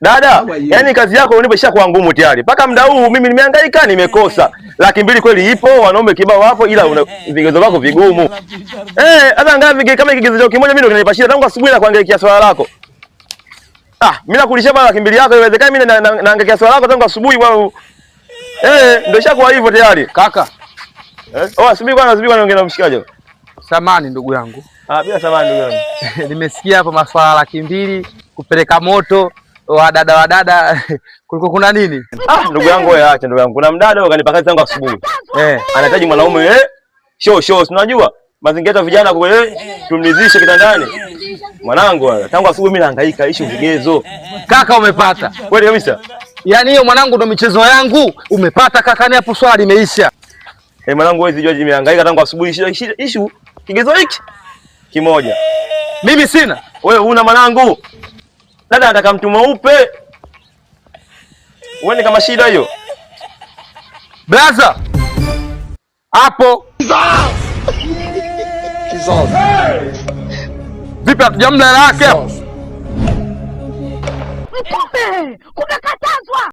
Dada, yani kazi yako unipo ishakuwa ngumu tayari. Mpaka muda huu mimi nimehangaika nimekosa. 200,000 kweli ipo, wanaume kibao hapo ila vigezo vyako vigumu. Hata ngapi kama kigezo kimoja mimi ndo kinanipa shida tangu asubuhi na kuangaikia swala lako. Mimi nakulisha bana 200,000 yako iwezekani mimi naangaikia swala lako tangu asubuhi wao. Ndio ishakuwa hivyo tayari. Kaka. Subiri bwana niongee na mshikaji. Samani ndugu yangu. Bila samani ndugu yangu. Nimesikia hapo maswala 200,000 kupeleka moto wadada kuliko kuna nini? Ndugu yangu wewe acha ndugu yangu. Kuna mdada kanipa kazi tangu asubuhi. Anahitaji mwanaume show unajua? Mazingira ya vijana kule tumnizishe kitandani. Mwanangu tangu asubuhi mimi nahangaika issue vigezo. Kaka umepata. Kweli kabisa. Yaani hiyo mwanangu ndo michezo yangu. Umepata kaka, ni hapo swala limeisha. Mwanangu wewe sijui nimehangaika tangu asubuhi issue kigezo hiki kimoja. Mimi sina. Wewe una mwanangu. Dada anataka mtu mweupe. Uone kama shida hiyo. Brother. Hapo. Vipi hatujamla yake hapo? Mtume, umekatazwa.